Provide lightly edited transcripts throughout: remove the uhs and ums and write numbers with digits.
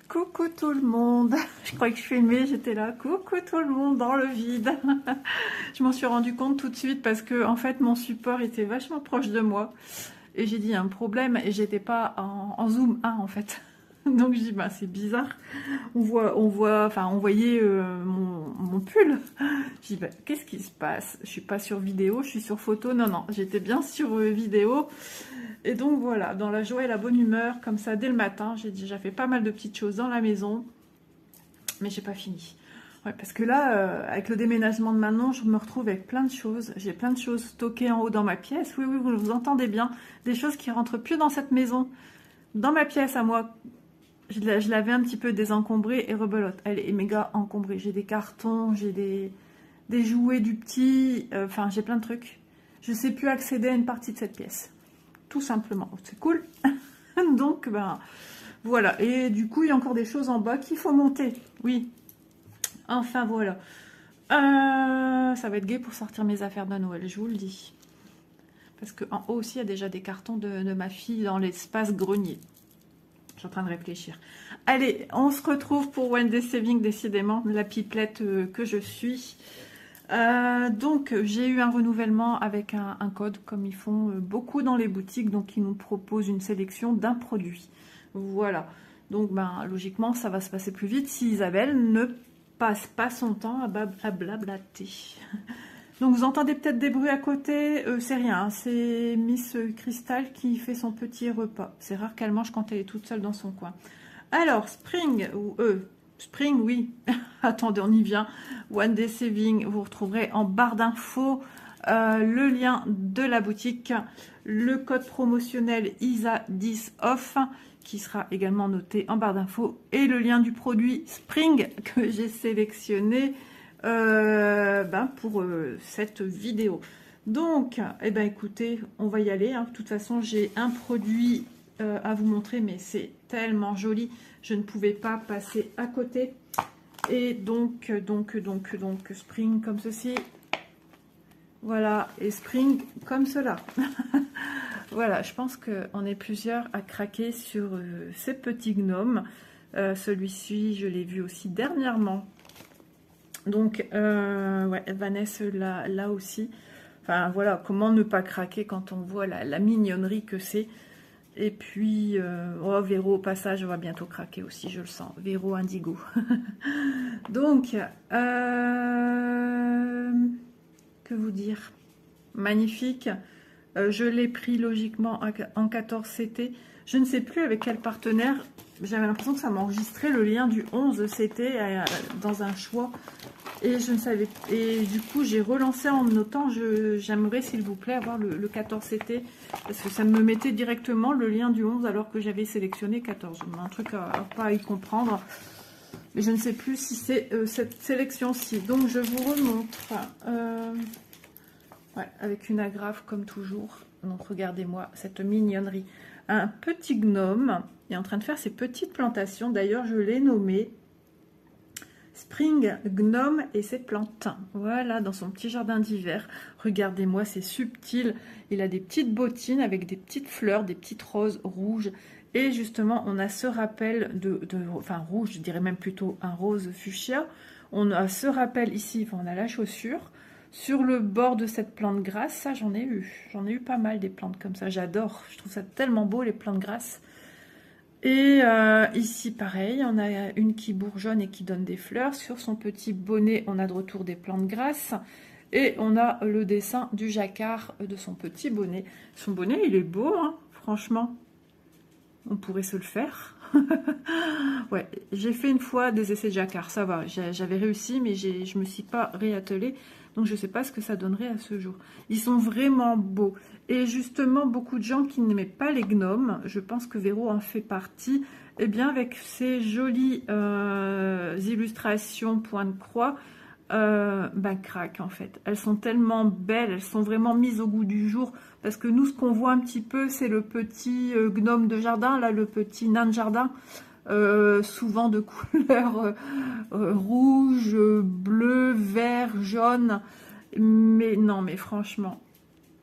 Coucou tout le monde. Je croyais que je filmais, j'étais là. Coucou tout le monde dans le vide. Je m'en suis rendu compte tout de suite parce que en fait mon support était vachement proche de moi. Et j'ai dit il y a un problème et j'étais pas en zoom 1 en fait. Donc je dis bah c'est bizarre. On voyait mon pull. Je dis bah, qu'est-ce qui se passe? Je suis pas sur vidéo, je suis sur photo. Non, j'étais bien sur vidéo. Et donc voilà, dans la joie et la bonne humeur, comme ça dès le matin, j'ai déjà fait pas mal de petites choses dans la maison, mais j'ai pas fini. Ouais, parce que là, avec le déménagement de Manon, je me retrouve avec plein de choses. J'ai plein de choses stockées en haut dans ma pièce. Oui, vous entendez bien. Des choses qui rentrent plus dans cette maison. Dans ma pièce à moi, je l'avais un petit peu désencombrée et rebelote. Elle est méga encombrée. J'ai des cartons, j'ai des jouets du petit. Enfin, j'ai plein de trucs. Je sais plus accéder à une partie de cette pièce. Tout simplement. C'est cool. Donc, ben, voilà. Et du coup, il y a encore des choses en bas qu'il faut monter. Oui. Enfin, voilà. Ça va être gai pour sortir mes affaires de Noël, je vous le dis. Parce qu'en haut aussi, il y a déjà des cartons de ma fille dans l'espace grenier. Je suis en train de réfléchir. Allez, on se retrouve pour One Day Saving, décidément, la pipelette que je suis. Donc j'ai eu un renouvellement avec un code comme ils font beaucoup dans les boutiques, donc ils nous proposent une sélection d'un produit. Voilà, donc ben logiquement ça va se passer plus vite si Isabelle ne passe pas son temps à blablater. Donc vous entendez peut-être des bruits à côté, c'est rien, hein, c'est Miss Crystal qui fait son petit repas. C'est rare qu'elle mange quand elle est toute seule dans son coin. Alors Spring ou Spring, oui. Attendez, on y vient. One Day Saving, vous retrouverez en barre d'infos le lien de la boutique, le code promotionnel ISA10 off qui sera également noté en barre d'infos et le lien du produit Spring que j'ai sélectionné pour cette vidéo. Donc, eh ben, écoutez, on va y aller. Hein. De toute façon, j'ai un produit à vous montrer, mais c'est tellement joli. Je ne pouvais pas passer à côté. Et donc Spring comme ceci. Voilà, et Spring comme cela. Voilà, je pense qu'on est plusieurs à craquer sur ces petits gnomes. Celui-ci, je l'ai vu aussi dernièrement. Donc, ouais, Vanessa là aussi. Enfin, voilà, comment ne pas craquer quand on voit la mignonnerie que c'est. Et puis, oh, Véro, au passage, on va bientôt craquer aussi, je le sens. Véro Indigo. Donc, que vous dire? Magnifique. Je l'ai pris logiquement en 14 CT. Je ne sais plus avec quel partenaire. J'avais l'impression que ça m'enregistrait le lien du 11 CT dans un choix. Et je ne savais. Et du coup, j'ai relancé en me notant j'aimerais, s'il vous plaît, avoir le 14 CT. Parce que ça me mettait directement le lien du 11 alors que j'avais sélectionné 14. Un truc à pas y comprendre. Mais je ne sais plus si c'est cette sélection-ci. Donc, je vous remontre. Ouais, avec une agrafe comme toujours. Donc, regardez-moi cette mignonnerie. Un petit gnome est en train de faire ses petites plantations. D'ailleurs, je l'ai nommé Spring Gnome et ses plantes. Voilà, dans son petit jardin d'hiver. Regardez-moi, c'est subtil. Il a des petites bottines avec des petites fleurs, des petites roses rouges. Et justement, on a ce rappel enfin rouge, je dirais même plutôt un rose fuchsia. On a ce rappel ici, enfin, on a la chaussure. Sur le bord de cette plante grasse, ça j'en ai eu. J'en ai eu pas mal des plantes comme ça, j'adore. Je trouve ça tellement beau les plantes grasses. Et ici, pareil, on a une qui bourgeonne et qui donne des fleurs. Sur son petit bonnet, on a de retour des plantes grasses. Et on a le dessin du jacquard de son petit bonnet. Son bonnet, il est beau, hein, franchement. On pourrait se le faire. Ouais, j'ai fait une fois des essais de jacquard, ça va. J'avais réussi, mais je me suis pas réattelée. Donc, je ne sais pas ce que ça donnerait à ce jour. Ils sont vraiment beaux. Et justement, beaucoup de gens qui n'aimaient pas les gnomes, je pense que Véro en fait partie, eh bien, avec ces jolies illustrations point de croix, craque en fait. Elles sont tellement belles, elles sont vraiment mises au goût du jour. Parce que nous, ce qu'on voit un petit peu, c'est le petit gnome de jardin, là, le petit nain de jardin. Souvent de couleur rouge, bleu, vert, jaune. Mais non, mais franchement,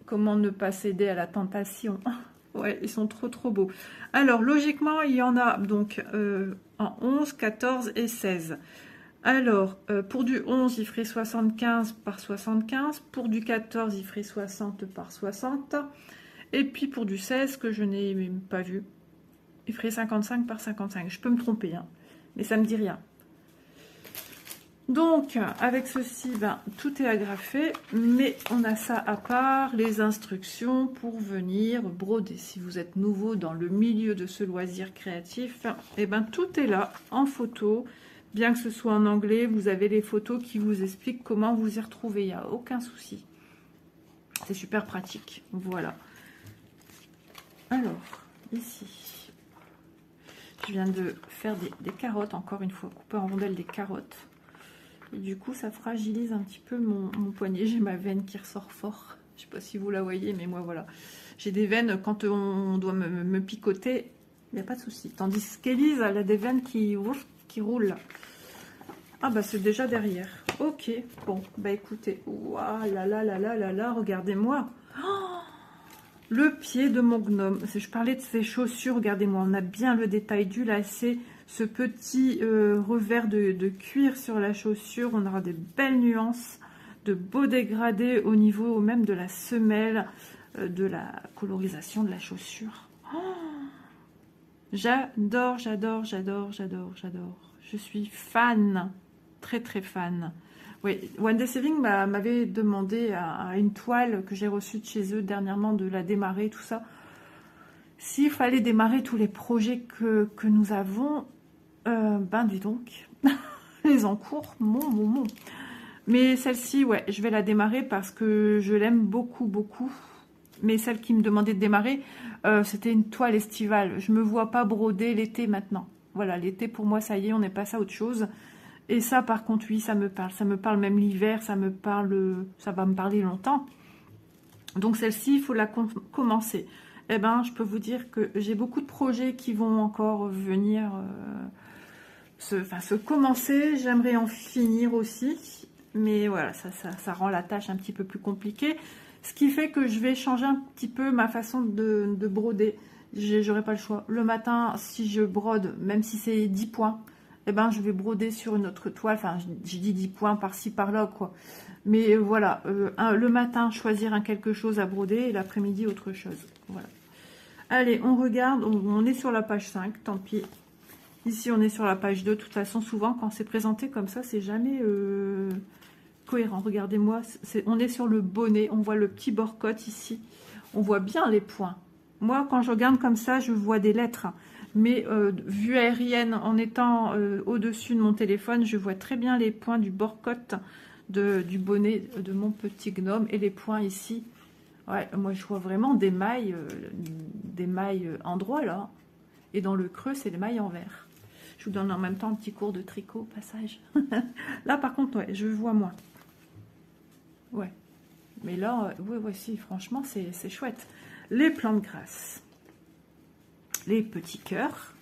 comment ne pas céder à la tentation? Ouais, ils sont trop beaux. Alors, logiquement, il y en a donc en 11, 14 et 16. Alors, pour du 11, il ferait 75 par 75. Pour du 14, il ferait 60 par 60. Et puis pour du 16, que je n'ai même pas vu, il ferait 55 par 55. Je peux me tromper, hein, mais ça ne me dit rien. Donc, avec ceci, ben, tout est agrafé, mais on a ça à part, les instructions pour venir broder. Si vous êtes nouveau dans le milieu de ce loisir créatif, et ben, tout est là, en photo. Bien que ce soit en anglais, vous avez les photos qui vous expliquent comment vous y retrouver. Il n'y a aucun souci. C'est super pratique. Voilà. Alors, ici, je viens de faire des carottes, encore une fois, couper en rondelles des carottes. Et du coup, ça fragilise un petit peu mon poignet. J'ai ma veine qui ressort fort. Je ne sais pas si vous la voyez, mais moi, voilà. J'ai des veines, quand on doit me picoter, il n'y a pas de souci. Tandis qu'Élise, elle a des veines qui roulent. Ah, bah, c'est déjà derrière. Ok, bon, bah, écoutez. Waouh, là, là, là, là, là, là, regardez-moi. Oh, le pied de mon gnome. Je parlais de ses chaussures, regardez-moi. On a bien le détail du lacet. Ce petit revers de cuir sur la chaussure, on aura des belles nuances, de beaux dégradés au niveau même de la semelle, de la colorisation de la chaussure. Oh, j'adore, j'adore, j'adore, j'adore, j'adore. Je suis fan, très fan. Oui, One Day Saving m'avait demandé à une toile que j'ai reçue de chez eux dernièrement de la démarrer, tout ça. S'il fallait démarrer tous les projets que nous avons, ben dis donc, les encours, mon. Mais celle-ci, ouais, je vais la démarrer parce que je l'aime beaucoup. Mais celle qui me demandait de démarrer, c'était une toile estivale. Je me vois pas broder l'été maintenant. Voilà, l'été pour moi, ça y est, on est passé à autre chose. Et ça, par contre, oui, ça me parle. Ça me parle même l'hiver, ça me parle, ça va me parler longtemps. Donc celle-ci, il faut la commencer. Eh ben, je peux vous dire que j'ai beaucoup de projets qui vont encore venir se commencer. J'aimerais en finir aussi. Mais voilà, ça rend la tâche un petit peu plus compliquée. Ce qui fait que je vais changer un petit peu ma façon de broder. J'aurai pas le choix. Le matin, si je brode, même si c'est 10 points, eh ben, je vais broder sur une autre toile. Enfin, je dis 10 points par-ci, par-là, quoi. Mais voilà, le matin, choisir un quelque chose à broder et l'après-midi, autre chose. Voilà. Allez, on regarde. On est sur la page 5, tant pis. Ici, on est sur la page 2. De toute façon, souvent, quand c'est présenté comme ça, c'est jamais cohérent. Regardez-moi, on est sur le bonnet. On voit le petit bord-côte ici. On voit bien les points. Moi, quand je regarde comme ça, je vois des lettres. Mais vue aérienne, en étant au-dessus de mon téléphone, je vois très bien les points du bord-côte du bonnet de mon petit gnome. Et les points ici. Ouais, moi, je vois vraiment des mailles endroits, là. Et dans le creux, c'est des mailles en vert. Je vous donne en même temps un petit cours de tricot au passage. Là, par contre, ouais, je vois moins. Ouais. Mais là, ouais, si, franchement, c'est chouette. Les plans de grâce. Les petits cœurs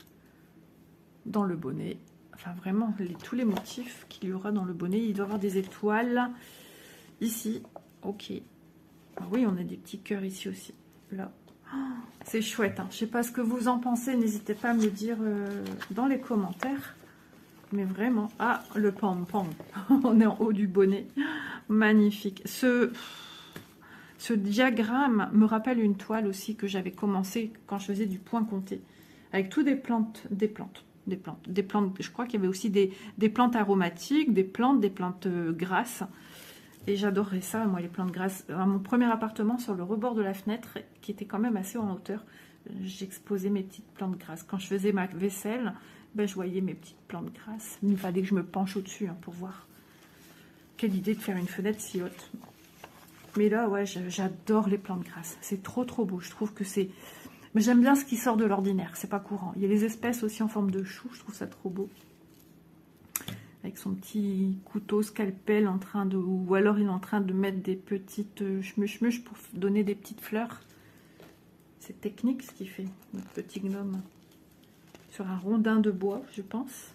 dans le bonnet. Enfin, vraiment, tous les motifs qu'il y aura dans le bonnet. Il doit y avoir des étoiles. Ici, ok. Ah oui, on a des petits cœurs ici aussi. Là. C'est chouette, hein. Je sais pas ce que vous en pensez, n'hésitez pas à me le dire dans les commentaires. Mais vraiment, ah, le pom-pom, on est en haut du bonnet, magnifique. Ce diagramme me rappelle une toile aussi que j'avais commencé quand je faisais du point compté, avec tout des plantes, je crois qu'il y avait aussi des plantes aromatiques, des plantes grasses. Et j'adorerais ça, moi, les plantes grasses. À mon premier appartement, sur le rebord de la fenêtre, qui était quand même assez en hauteur, j'exposais mes petites plantes grasses. Quand je faisais ma vaisselle, ben, je voyais mes petites plantes grasses. Il fallait que je me penche au-dessus hein, pour voir. Quelle idée de faire une fenêtre si haute. Mais là, ouais, j'adore les plantes grasses. C'est trop beau. Je trouve que c'est... Mais j'aime bien ce qui sort de l'ordinaire. C'est pas courant. Il y a les espèces aussi en forme de chou. Je trouve ça trop beau. Avec son petit couteau scalpel en train de... Ou alors il est en train de mettre des petites chmuche pour donner des petites fleurs. C'est technique ce qu'il fait, notre petit gnome. Sur un rondin de bois, je pense.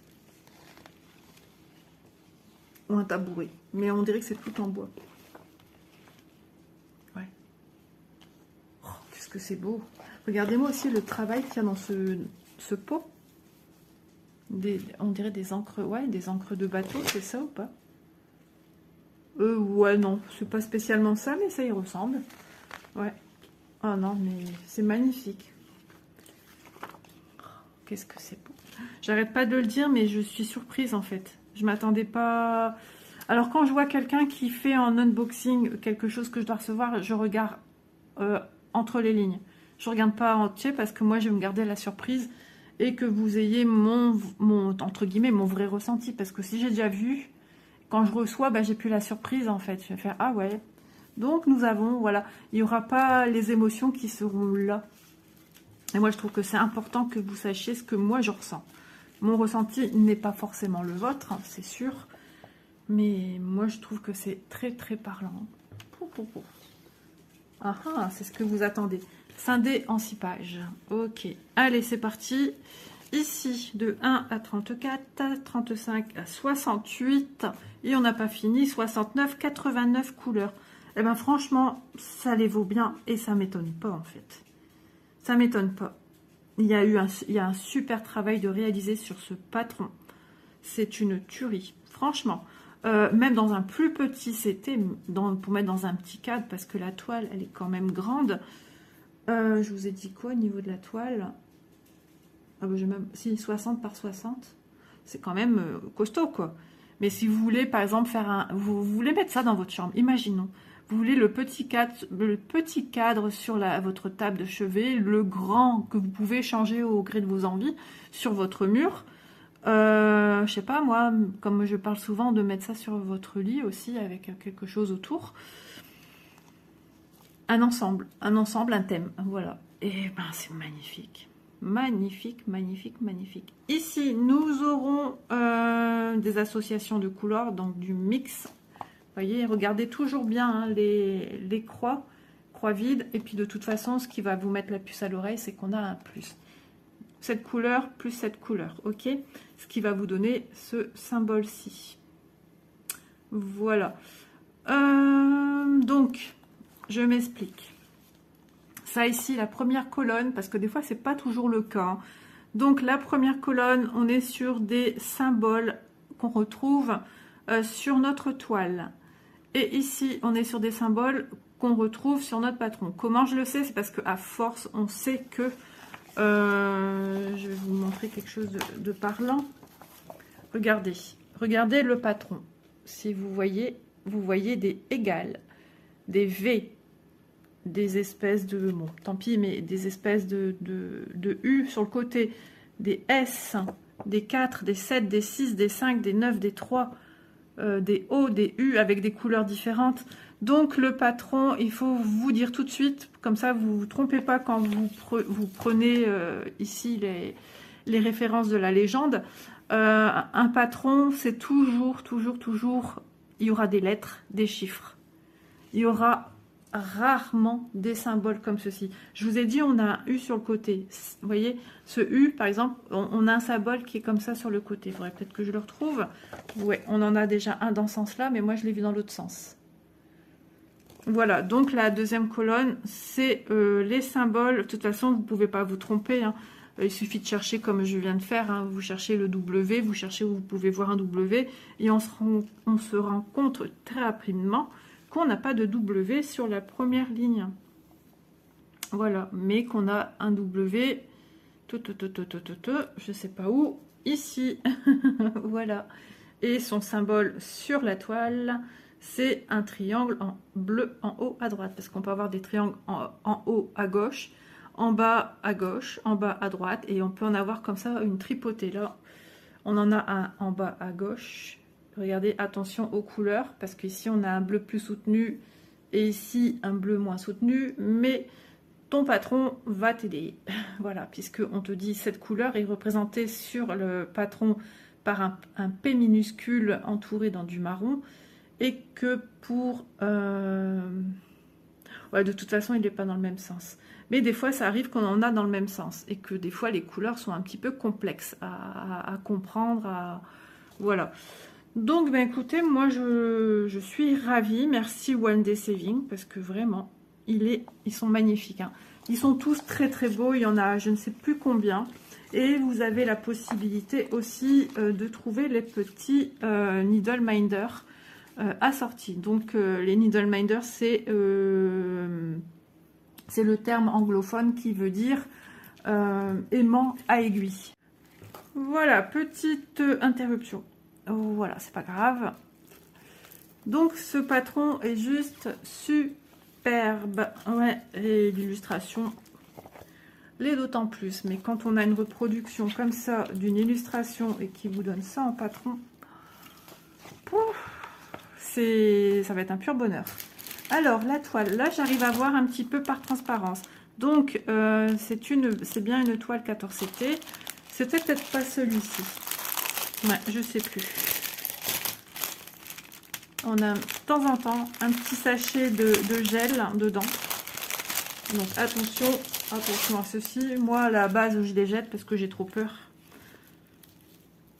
Ou un tabouret. Mais on dirait que c'est tout en bois. Ouais. Oh, qu'est-ce que c'est beau. Regardez-moi aussi le travail qu'il y a dans ce pot. On dirait des encres, ouais, des encres de bateau, c'est ça ou pas? Ouais, non, c'est pas spécialement ça, mais ça y ressemble. Ouais. Ah non, mais c'est magnifique. Qu'est-ce que c'est beau. J'arrête pas de le dire, mais je suis surprise en fait. Je m'attendais pas... Alors quand je vois quelqu'un qui fait en unboxing quelque chose que je dois recevoir, je regarde entre les lignes. Je regarde pas entier parce que moi je vais me garder la surprise et que vous ayez mon entre guillemets, mon vrai ressenti. Parce que si j'ai déjà vu, quand je reçois, bah, j'ai plus la surprise en fait. Je vais faire, ah ouais. Donc nous avons, voilà, il n'y aura pas les émotions qui seront là. Et moi je trouve que c'est important que vous sachiez ce que moi je ressens. Mon ressenti n'est pas forcément le vôtre, hein, c'est sûr. Mais moi je trouve que c'est très très parlant. Ah ah, c'est ce que vous attendez. Scindé en 6 pages. Ok, allez c'est parti. Ici, de 1 à 34, 35 à 68. Et on n'a pas fini, 69, 89 couleurs. Eh bien franchement, ça les vaut bien. Et ça m'étonne pas en fait. Ça m'étonne pas. Il y a un super travail de réaliser sur ce patron. C'est une tuerie. Franchement. Même dans un plus petit CT, pour mettre dans un petit cadre, parce que la toile, elle est quand même grande. Je vous ai dit quoi au niveau de la toile? Ah bah, même, si 60 par 60, c'est quand même costaud quoi. Mais si vous voulez par exemple faire vous voulez mettre ça dans votre chambre, imaginons, vous voulez le petit cadre sur votre table de chevet, le grand que vous pouvez changer au gré de vos envies sur votre mur. Je sais pas moi, comme je parle souvent de mettre ça sur votre lit aussi avec quelque chose autour. Un ensemble, un thème, voilà. Et ben c'est magnifique. Magnifique, magnifique, magnifique. Ici, nous aurons des associations de couleurs, donc du mix. Vous voyez, regardez toujours bien hein, les croix vides. Et puis de toute façon, ce qui va vous mettre la puce à l'oreille, c'est qu'on a un plus. Cette couleur plus cette couleur, ok? Ce qui va vous donner ce symbole-ci. Voilà. Donc, je m'explique. Ça ici, la première colonne, parce que des fois, c'est pas toujours le cas. Hein. Donc, la première colonne, on est sur des symboles qu'on retrouve sur notre toile. Et ici, on est sur des symboles qu'on retrouve sur notre patron. Comment je le sais? C'est parce qu'à force, on sait que... je vais vous montrer quelque chose de parlant. Regardez le patron. Si vous voyez des égales, des V, des espèces de, bon, tant pis, mais des espèces de U sur le côté, des S, des 4, des 7, des 6, des 5, des 9, des 3, des O, des U avec des couleurs différentes. Donc le patron, il faut vous dire tout de suite, comme ça vous ne vous trompez pas quand vous prenez ici les références de la légende. Un patron, c'est toujours, il y aura des lettres, des chiffres. Il y aura rarement des symboles comme ceci. Je vous ai dit, on a un U sur le côté. Vous voyez, ce U, par exemple, on a un symbole qui est comme ça sur le côté. Il faudrait peut-être que je le retrouve. Ouais, on en a déjà un dans ce sens-là, mais moi, je l'ai vu dans l'autre sens. Voilà, donc la deuxième colonne, c'est les symboles. De toute façon, vous ne pouvez pas vous tromper. Hein. Il suffit de chercher comme je viens de faire. Hein. Vous cherchez le W, vous cherchez où vous pouvez voir un W. Et on se rend compte très rapidement qu'on n'a pas de W sur la première ligne. Voilà, mais qu'on a un W, je sais pas où, ici. Voilà. Et son symbole sur la toile, c'est un triangle en bleu en haut à droite. Parce qu'on peut avoir des triangles en haut à gauche, en bas à gauche, en bas à droite. Et on peut en avoir comme ça une tripotée. Là, on en a un en bas à gauche. Regardez, attention aux couleurs, parce qu'ici on a un bleu plus soutenu et ici un bleu moins soutenu, mais ton patron va t'aider. Voilà, puisque on te dit cette couleur est représentée sur le patron par un P minuscule entouré dans du marron, et que pour... Ouais, de toute façon, il n'est pas dans le même sens. Mais des fois, ça arrive qu'on en a dans le même sens, et que des fois, les couleurs sont un petit peu complexes à comprendre, Voilà. Donc, ben écoutez, moi, je suis ravie. Merci One Day Saving, parce que vraiment, ils sont magnifiques. Hein. Ils sont tous très très beaux, il y en a je ne sais plus combien. Et vous avez la possibilité aussi de trouver les petits Needle Minder assortis. Donc les Needle Minder, c'est le terme anglophone qui veut dire aimant à aiguille. Voilà, petite interruption. Voilà, c'est pas grave. Donc ce patron est juste superbe. Ouais, et l'illustration l'est d'autant plus. Mais quand on a une reproduction comme ça d'une illustration et qui vous donne ça en patron, ça va être un pur bonheur. Alors la toile, là j'arrive à voir un petit peu par transparence. Donc c'est bien une toile 14CT. C'était peut-être pas celui-ci. Ouais, je sais plus. On a de temps en temps un petit sachet de gel dedans. Donc attention, attention à ceci. Moi à la base je les jette parce que j'ai trop peur.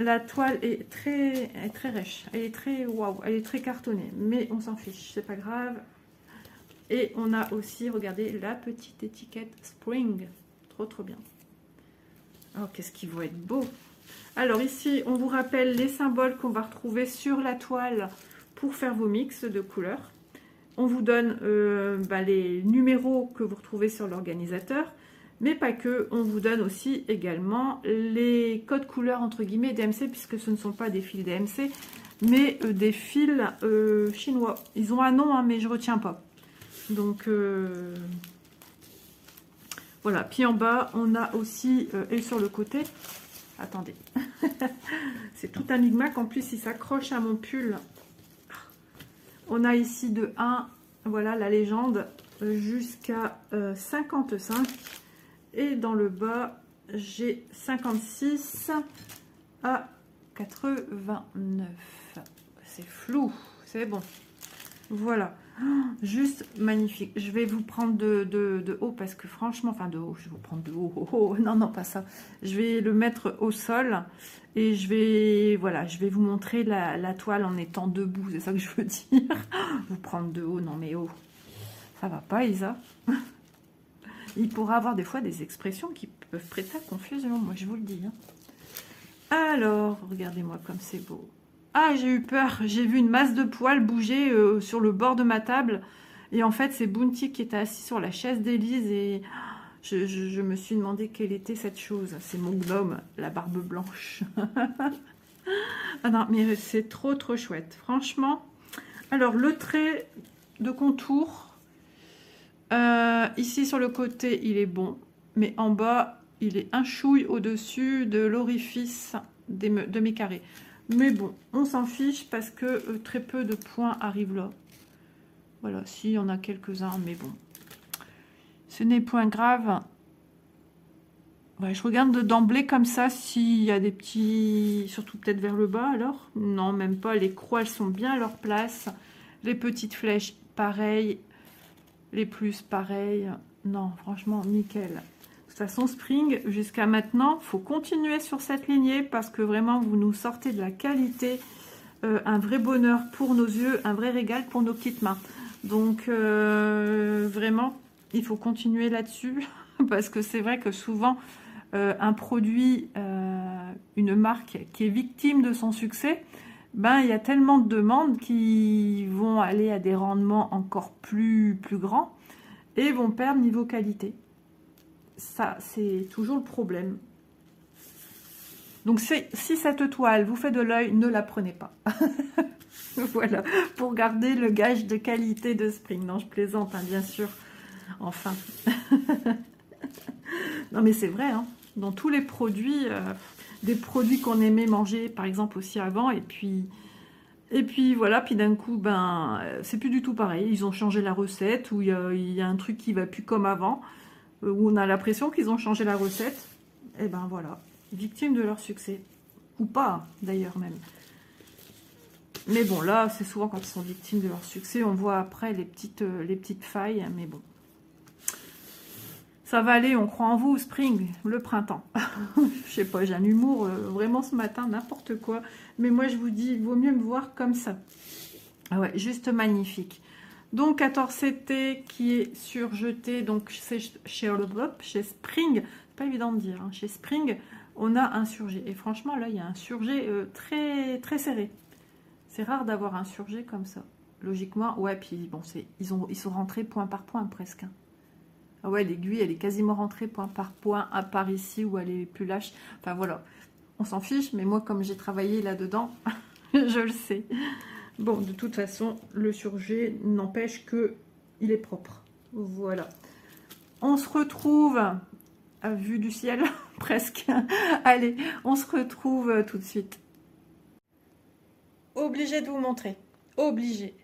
La toile est très rêche. Elle est très waouh, elle est très cartonnée. Mais on s'en fiche, c'est pas grave. Et on a aussi, regardez, la petite étiquette Spring. Trop bien. Oh, qu'est-ce qu'ils vont être beaux. Alors ici, on vous rappelle les symboles qu'on va retrouver sur la toile pour faire vos mix de couleurs. On vous donne les numéros que vous retrouvez sur l'organisateur, mais pas que. On vous donne aussi également les codes couleurs entre guillemets DMC, puisque ce ne sont pas des fils DMC, mais des fils chinois. Ils ont un nom, hein, mais je retiens pas. Donc voilà. Puis en bas, on a aussi et sur le côté. Attendez, c'est tout un micmac. En plus, il s'accroche à mon pull. On a ici de 1, voilà la légende, jusqu'à 55. Et dans le bas, j'ai 56 à 89. C'est flou, c'est bon. Voilà, juste magnifique. Je vais vous prendre de haut parce que franchement, enfin de haut, je vais vous prendre de haut. Non, pas ça. Je vais le mettre au sol et je vais vous montrer la toile en étant debout. C'est ça que je veux dire. Vous prendre de haut, non mais haut. Ça va pas, Isa. Il pourra avoir des fois des expressions qui peuvent prêter à confusion, moi je vous le dis. Hein. Alors, regardez-moi comme c'est beau. Ah, j'ai eu peur, j'ai vu une masse de poils bouger sur le bord de ma table. Et en fait, c'est Bounty qui était assis sur la chaise d'Élise. Et je me suis demandé quelle était cette chose. C'est mon gnome, la barbe blanche. Ah non, mais c'est trop chouette, franchement. Alors, le trait de contour, ici sur le côté, il est bon. Mais en bas, il est un chouille au-dessus de l'orifice de mes carrés. Mais bon, on s'en fiche parce que très peu de points arrivent là. Voilà, si, il y en a quelques-uns, mais bon. Ce n'est point grave. Ouais, je regarde d'emblée comme ça s'il y a des petits... Surtout peut-être vers le bas alors. Non, même pas. Les croix, elles sont bien à leur place. Les petites flèches, pareil. Les plus, pareil. Non, franchement, nickel. De toute façon, Spring, jusqu'à maintenant, il faut continuer sur cette lignée parce que vraiment, vous nous sortez de la qualité, un vrai bonheur pour nos yeux, un vrai régal pour nos petites mains. Donc, vraiment, il faut continuer là-dessus parce que c'est vrai que souvent, un produit, une marque qui est victime de son succès, ben, il y a tellement de demandes qui vont aller à des rendements encore plus grands et vont perdre niveau qualité. Ça, c'est toujours le problème. Donc, si cette toile vous fait de l'œil, ne la prenez pas. Voilà, pour garder le gage de qualité de Spring. Non, je plaisante, hein, bien sûr. Enfin. Non, mais c'est vrai, hein, dans tous les produits, des produits qu'on aimait manger, par exemple, aussi avant, et puis voilà, puis d'un coup, ben, c'est plus du tout pareil. Ils ont changé la recette, ou il y a un truc qui va plus comme avant, où on a l'impression qu'ils ont changé la recette, et ben voilà, victimes de leur succès. Ou pas, d'ailleurs, même. Mais bon, là, c'est souvent quand ils sont victimes de leur succès, on voit après les petites failles, mais bon. Ça va aller, on croit en vous, Spring, le printemps. Je sais pas, j'ai un humour vraiment ce matin, n'importe quoi. Mais moi, je vous dis, il vaut mieux me voir comme ça. Ah ouais, juste magnifique. Donc 14CT qui est surjeté, donc c'est chez Spring, c'est pas évident de dire, hein. Chez Spring, on a un surjet. Et franchement, là, il y a un surjet très, très serré. C'est rare d'avoir un surjet comme ça. Logiquement, ouais, puis bon, ils sont rentrés point par point presque. Hein. Ah ouais, l'aiguille, elle est quasiment rentrée point par point, à part ici où elle est plus lâche. Enfin voilà, on s'en fiche, mais moi, comme j'ai travaillé là-dedans, je le sais. Bon, de toute façon, le surjet n'empêche que il est propre. Voilà. On se retrouve à vue du ciel, presque. Allez, on se retrouve tout de suite. Obligée de vous montrer. Obligée.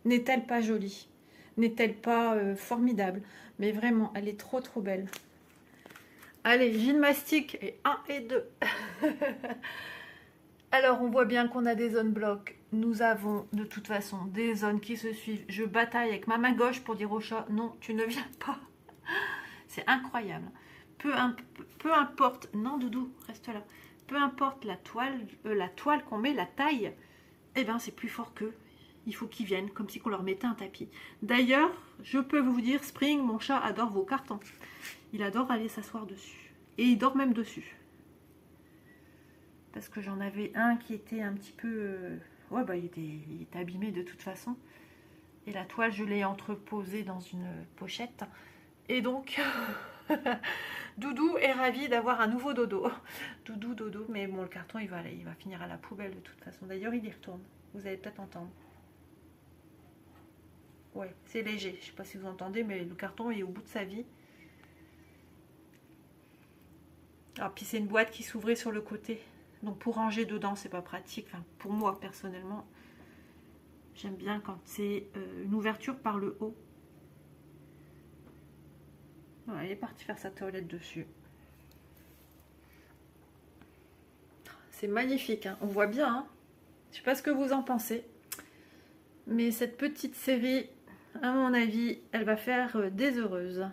N'est-elle pas jolie? N'est-elle pas formidable? Mais vraiment, elle est trop trop belle. Allez, Gine mastic et 1 et 2. Alors, on voit bien qu'on a des zones blocs. Nous avons de toute façon des zones qui se suivent. Je bataille avec ma main gauche pour dire au chat, non, tu ne viens pas. C'est incroyable. Peu importe, non Doudou, reste là. Peu importe la toile qu'on met, la taille, eh ben c'est plus fort qu'eux. Il faut qu'ils viennent, comme si on leur mettait un tapis. D'ailleurs, je peux vous dire, Spring, mon chat, adore vos cartons. Il adore aller s'asseoir dessus. Et il dort même dessus. Parce que j'en avais un qui était un petit peu... ouais, bah, il était abîmé de toute façon. Et la toile, je l'ai entreposée dans une pochette. Et donc, Doudou est ravi d'avoir un nouveau dodo. Dodo, mais bon, le carton, il va finir à la poubelle de toute façon. D'ailleurs, il y retourne. Vous allez peut-être entendre. Ouais, c'est léger. Je ne sais pas si vous entendez, mais le carton est au bout de sa vie. Ah, puis c'est une boîte qui s'ouvrait sur le côté. Donc pour ranger dedans, c'est pas pratique. Enfin, pour moi, personnellement, j'aime bien quand c'est une ouverture par le haut. Voilà, elle est partie faire sa toilette dessus. C'est magnifique, hein. On voit bien. Hein. Je sais pas ce que vous en pensez. Mais cette petite série, à mon avis, elle va faire des heureuses.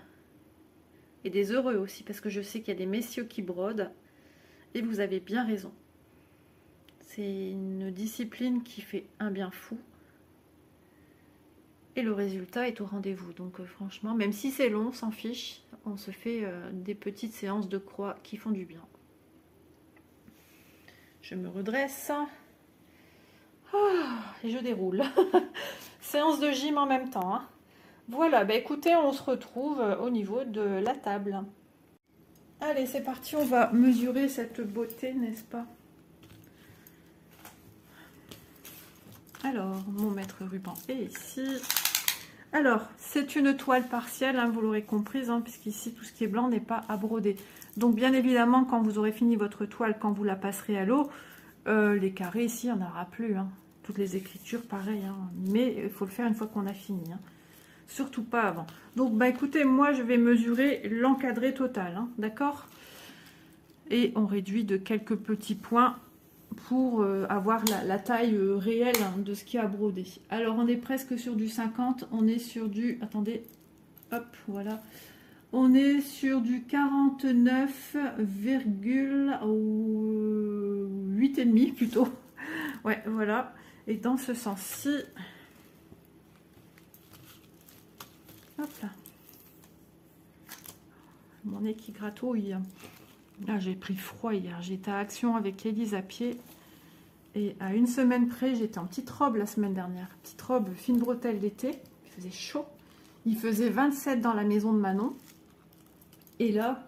Et des heureux aussi, parce que je sais qu'il y a des messieurs qui brodent. Et vous avez bien raison. C'est une discipline qui fait un bien fou. Et le résultat est au rendez-vous. Donc franchement, même si c'est long, on s'en fiche. On se fait des petites séances de croix qui font du bien. Je me redresse. Et je déroule. Séance de gym en même temps. Hein. Voilà, bah écoutez, on se retrouve au niveau de la table. Allez, c'est parti, on va mesurer cette beauté, n'est-ce pas? Alors, mon mètre ruban est ici. Alors, c'est une toile partielle, hein, vous l'aurez comprise, hein, puisqu'ici, tout ce qui est blanc n'est pas à broder. Donc, bien évidemment, quand vous aurez fini votre toile, quand vous la passerez à l'eau, les carrés ici, il n'y en aura plus. Hein. Toutes les écritures, pareil. Hein. Mais il faut le faire une fois qu'on a fini. Hein. Surtout pas avant. Donc, bah écoutez, moi, je vais mesurer l'encadré total. Hein, d'accord? Et on réduit de quelques petits points pour avoir la taille réelle hein, de ce qui a brodé. Alors, on est presque sur du 50. On est sur du... Attendez. Hop, voilà. On est sur du 49,8,5 plutôt. Ouais, voilà. Et dans ce sens-ci... Hop là. Mon nez qui gratouille. Là, j'ai pris froid hier. J'étais à Action avec Élise à pied. Et à une semaine près, j'étais en petite robe la semaine dernière. Petite robe fine bretelle d'été. Il faisait chaud. Il faisait 27 dans la maison de Manon. Et là,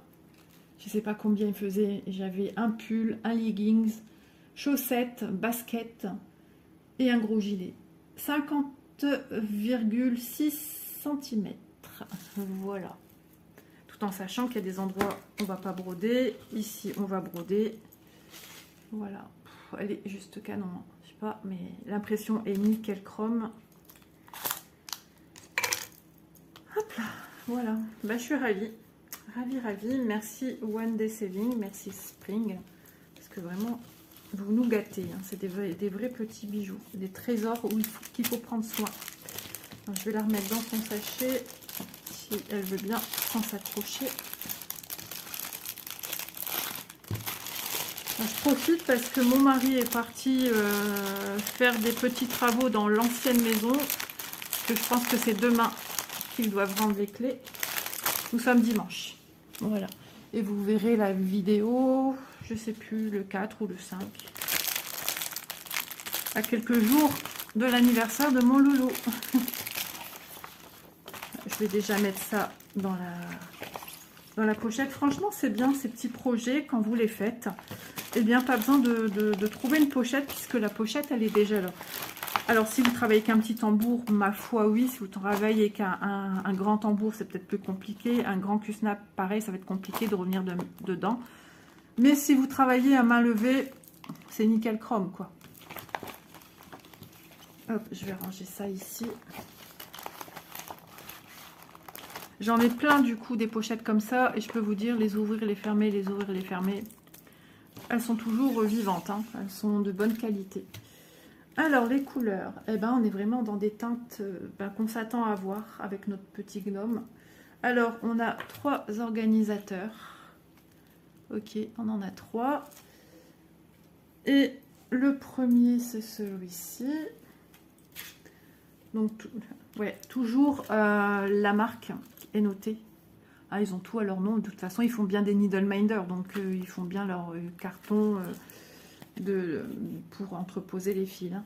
je ne sais pas combien il faisait. J'avais un pull, un leggings, chaussettes, baskets et un gros gilet. 50,6 cm. Voilà. Tout en sachant qu'il y a des endroits où on ne va pas broder. Ici, on va broder. Voilà. Elle est juste canon. Hein. Je sais pas, mais l'impression est nickel chrome. Hop là. Voilà. Bah, je suis ravie. Ravie. Merci One Day Saving. Merci Spring. Parce que vraiment, vous nous gâtez. Hein. C'est des vrais petits bijoux. Des trésors qu'il faut prendre soin. Donc, je vais la remettre dans son sachet. Si elle veut bien sans s'accrocher. Je profite parce que mon mari est parti faire des petits travaux dans l'ancienne maison parce que je pense que c'est demain qu'ils doivent rendre les clés. Nous sommes dimanche. Voilà. Et vous verrez la vidéo, je sais plus, le 4 ou le 5. À quelques jours de l'anniversaire de mon loulou. Je vais déjà mettre ça dans la pochette. Franchement, c'est bien ces petits projets quand vous les faites. Eh bien, pas besoin de trouver une pochette puisque la pochette, elle est déjà là. Alors, si vous travaillez avec un petit tambour, ma foi, oui. Si vous travaillez avec un grand tambour, c'est peut-être plus compliqué. Un grand Q-snap, pareil, ça va être compliqué de revenir dedans. Mais si vous travaillez à main levée, c'est nickel chrome, quoi. Hop, je vais ranger ça ici. J'en ai plein du coup des pochettes comme ça et je peux vous dire les ouvrir, les fermer, les ouvrir, les fermer. Elles sont toujours vivantes, hein. Elles sont de bonne qualité. Alors les couleurs, eh ben, on est vraiment dans des teintes qu'on s'attend à voir avec notre petit gnome. Alors on a 3 organisateurs. Ok, on en a 3. Et le premier c'est celui-ci. Donc ouais, toujours la marque est notée. Ah, ils ont tout à leur nom. De toute façon, ils font bien des Needleminder, donc ils font bien leur carton pour entreposer les fils. Hein.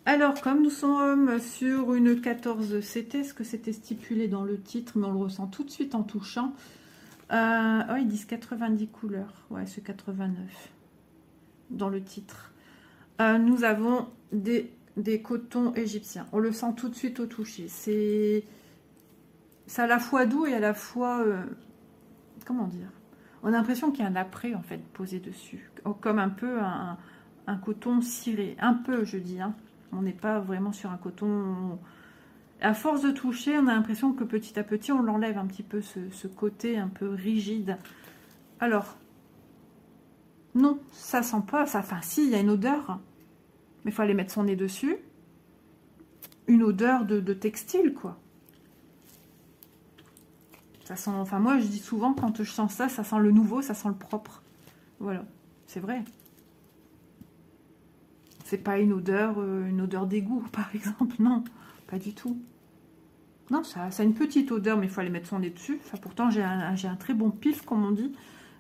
Alors, comme nous sommes sur une 14 CT, ce que c'était stipulé dans le titre, mais on le ressent tout de suite en touchant. Oh, ils disent 90 couleurs. Ouais, c'est 89 dans le titre. Nous avons des cotons égyptiens. On le sent tout de suite au toucher. C'est à la fois doux et à la fois... comment dire? On a l'impression qu'il y a un après, en fait, posé dessus. Comme un peu un coton ciré. Un peu, je dis. Hein. On n'est pas vraiment sur un coton... À force de toucher, on a l'impression que petit à petit, on l'enlève un petit peu, ce côté un peu rigide. Alors, non, ça sent pas... Ça, enfin, si, il y a une odeur... Mais il faut aller mettre son nez dessus. Une odeur de textile, quoi. Ça sent... Enfin, moi, je dis souvent, quand je sens ça, ça sent le nouveau, ça sent le propre. Voilà. C'est vrai. C'est pas une odeur d'égout, par exemple. Non, pas du tout. Non, ça a une petite odeur, mais il faut aller mettre son nez dessus. Enfin, pourtant, j'ai un très bon pif, comme on dit.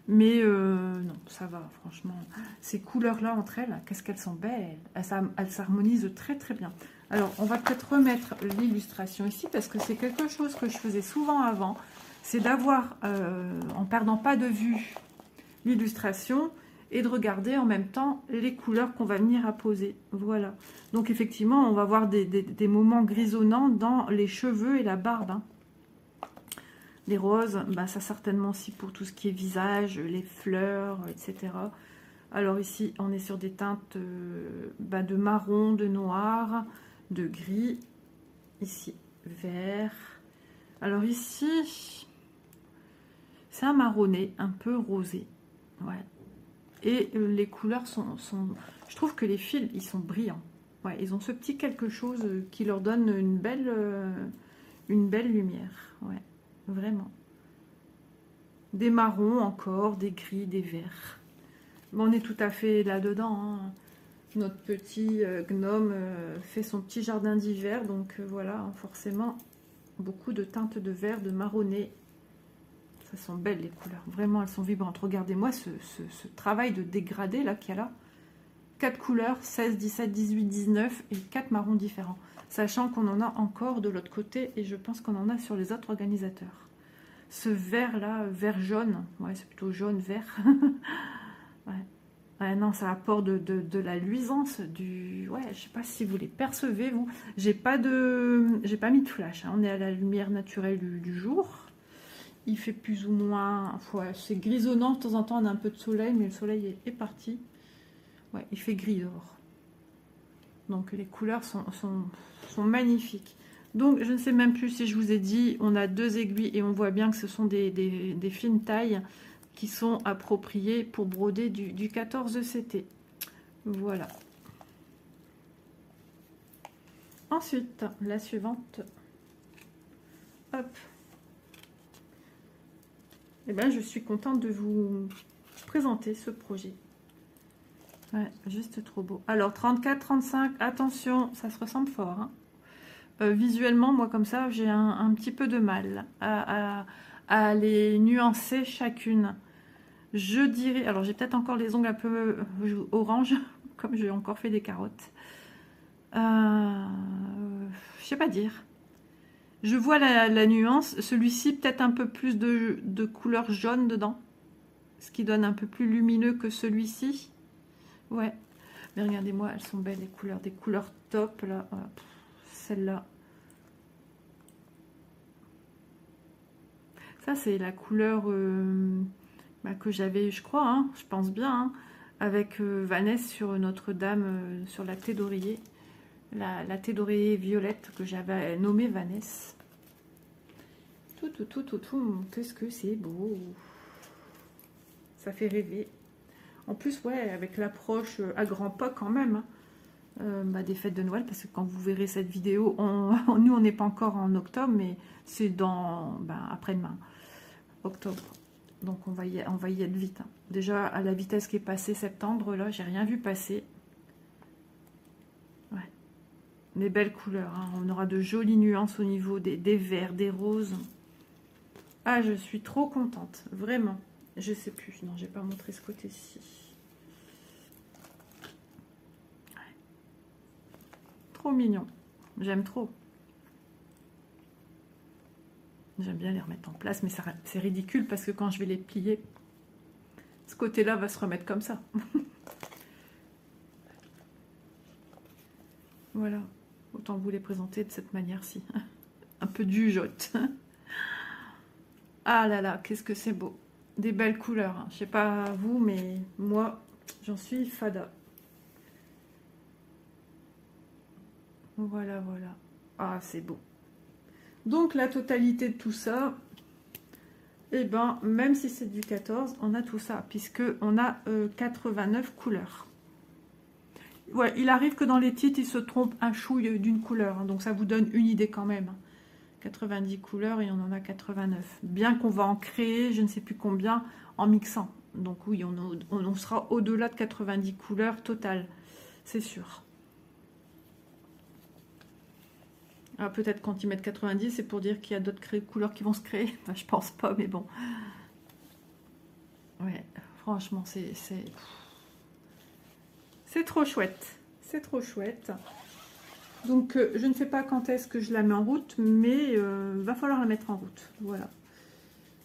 Mais non, ça va, franchement. Ces couleurs-là, entre elles, qu'est-ce qu'elles sont belles. Elles s'harmonisent très, très bien. Alors, on va peut-être remettre l'illustration ici, parce que c'est quelque chose que je faisais souvent avant. C'est d'avoir, en perdant pas de vue, l'illustration et de regarder en même temps les couleurs qu'on va venir apposer. Voilà. Donc, effectivement, on va voir des moments grisonnants dans les cheveux et la barbe, hein. Les roses, bah, ça certainement aussi pour tout ce qui est visage, les fleurs, etc. Alors ici, on est sur des teintes de marron, de noir, de gris. Ici, vert. Alors ici, c'est un marronné, un peu rosé. Ouais. Et les couleurs sont... Je trouve que les fils, ils sont brillants. Ouais, ils ont ce petit quelque chose qui leur donne une belle lumière. Ouais. Vraiment. Des marrons encore, des gris, des verts. Bon, on est tout à fait là-dedans. Hein. Notre petit gnome fait son petit jardin d'hiver. Donc voilà, forcément, beaucoup de teintes de vert, de marronné. Ça sont belles les couleurs. Vraiment, elles sont vibrantes. Regardez-moi ce travail de dégradé là qu'il y a là. 4 couleurs, 16, 17, 18, 19 et 4 marrons différents. Sachant qu'on en a encore de l'autre côté et je pense qu'on en a sur les autres organisateurs. Ce vert là, vert jaune, ouais c'est plutôt jaune vert. Ouais. Ouais, non, ça apporte de la luisance, ouais, je sais pas si vous les percevez vous. J'ai pas mis de flash, hein. On est à la lumière naturelle du jour. Il fait plus ou moins, ouais, c'est grisonnant de temps en temps, on a un peu de soleil, mais le soleil est parti. Ouais, il fait gris dehors. Donc les couleurs sont magnifiques. Donc je ne sais même plus si je vous ai dit, on a 2 aiguilles et on voit bien que ce sont des fines tailles qui sont appropriées pour broder du 14 CT. Voilà. Ensuite, la suivante. Hop. Eh bien, je suis contente de vous présenter ce projet. Ouais, juste trop beau. Alors, 34, 35, attention, ça se ressemble fort. Hein. Visuellement, moi comme ça, j'ai un petit peu de mal à les nuancer chacune. Je dirais, alors j'ai peut-être encore les ongles un peu orange, comme j'ai encore fait des carottes. Je sais pas dire. Je vois la nuance. Celui-ci, peut-être un peu plus de couleur jaune dedans. Ce qui donne un peu plus lumineux que celui-ci. Ouais. Mais regardez-moi, elles sont belles, les couleurs. Des couleurs top, là. Celle-là. Ça, c'est la couleur que j'avais, je crois, hein, je pense bien, hein, avec Vanessa sur Notre-Dame, sur la thé d'oreiller. La thé d'oreiller violette que j'avais nommée Vanessa. Tout, qu'est-ce que c'est beau. Ça fait rêver. En plus, ouais, avec l'approche à grands pas quand même, hein, des fêtes de Noël, parce que quand vous verrez cette vidéo, nous, on n'est pas encore en octobre, mais c'est dans après-demain, octobre. Donc, on va y être vite. Hein. Déjà, à la vitesse qui est passée septembre, là, j'ai rien vu passer. Ouais. Des belles couleurs. Hein. On aura de jolies nuances au niveau des verts, des roses. Ah, je suis trop contente, vraiment. Je sais plus, non, j'ai pas montré ce côté-ci. Ouais. Trop mignon, j'aime trop. J'aime bien les remettre en place, mais c'est ridicule parce que quand je vais les plier, ce côté-là va se remettre comme ça. Voilà, autant vous les présenter de cette manière-ci. Un peu du jotte. Ah là là, qu'est-ce que c'est beau. Des belles couleurs. Hein. Je sais pas vous, mais moi, j'en suis fada. Voilà, voilà. Ah, c'est beau. Donc, la totalité de tout ça, eh ben, même si c'est du 14, on a tout ça, puisque on a 89 couleurs. Ouais, il arrive que dans les titres, ils se trompent un chouille d'une couleur. Hein, donc, ça vous donne une idée quand même. 90 couleurs et on en a 89. Bien qu'on va en créer, je ne sais plus combien, en mixant. Donc oui, on sera au-delà de 90 couleurs totales, c'est sûr. Ah, peut-être quand ils mettent 90, c'est pour dire qu'il y a d'autres couleurs qui vont se créer. Enfin, je pense pas, mais bon. Ouais, franchement, c'est trop chouette. C'est trop chouette. Donc, je ne sais pas quand est-ce que je la mets en route, mais va falloir la mettre en route. Voilà.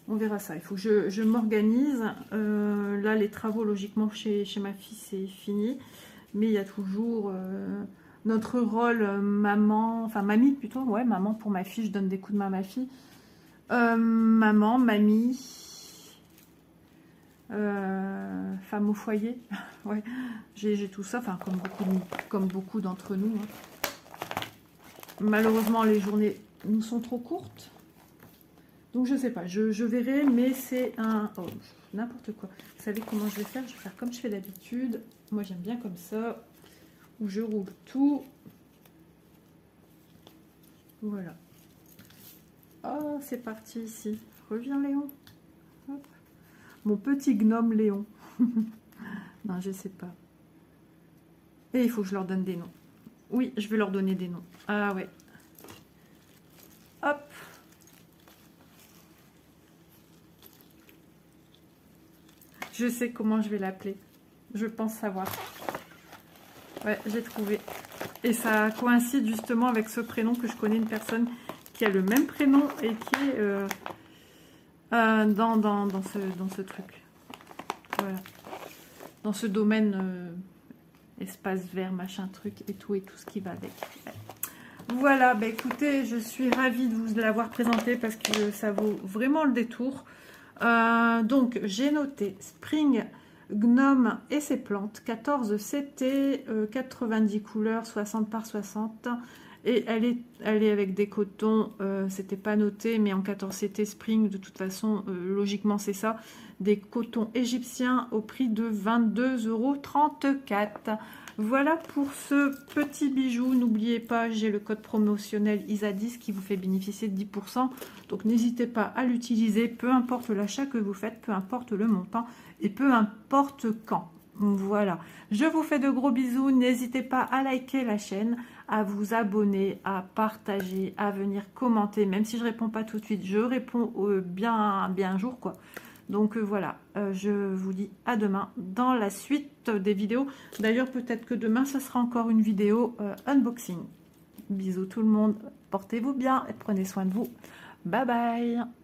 On verra ça. Il faut que je m'organise. Là, les travaux, logiquement, chez ma fille, c'est fini. Mais il y a toujours notre rôle maman, enfin mamie plutôt. Ouais, maman pour ma fille. Je donne des coups de main à ma fille. Maman, mamie, femme au foyer. Ouais, j'ai tout ça. Enfin, comme beaucoup d'entre nous. Hein. Malheureusement, les journées nous sont trop courtes. Donc, je sais pas. Je verrai, mais c'est un... Oh, n'importe quoi. Vous savez comment je vais faire? Je vais faire comme je fais d'habitude. Moi, j'aime bien comme ça. Où je roule tout. Voilà. Oh, c'est parti ici. Reviens, Léon. Hop. Mon petit gnome Léon. Non, je sais pas. Et il faut que je leur donne des noms. Oui, je vais leur donner des noms. Ah ouais. Hop. Je sais comment je vais l'appeler. Je pense savoir. Ouais, j'ai trouvé. Et ça coïncide justement avec ce prénom que je connais une personne qui a le même prénom et qui est dans ce truc. Voilà. Dans ce domaine espace vert, machin truc et tout ce qui va avec. Ouais. Voilà, bah écoutez, je suis ravie de vous l'avoir présenté parce que ça vaut vraiment le détour. Donc, j'ai noté Spring Gnome et ses plantes, 14 CT, 90 couleurs, 60 par 60. Et elle est avec des cotons, c'était pas noté, mais en 14 CT Spring, de toute façon, logiquement c'est ça. Des cotons égyptiens au prix de 22,34 €. Voilà pour ce petit bijou. N'oubliez pas, j'ai le code promotionnel ISA10 qui vous fait bénéficier de 10%. Donc n'hésitez pas à l'utiliser, peu importe l'achat que vous faites, peu importe le montant et peu importe quand. Voilà, je vous fais de gros bisous, n'hésitez pas à liker la chaîne, à vous abonner, à partager, à venir commenter, même si je réponds pas tout de suite, je réponds bien un jour quoi. Donc voilà, je vous dis à demain dans la suite des vidéos. D'ailleurs peut-être que demain ça sera encore une vidéo unboxing. Bisous tout le monde, portez-vous bien et prenez soin de vous. Bye bye.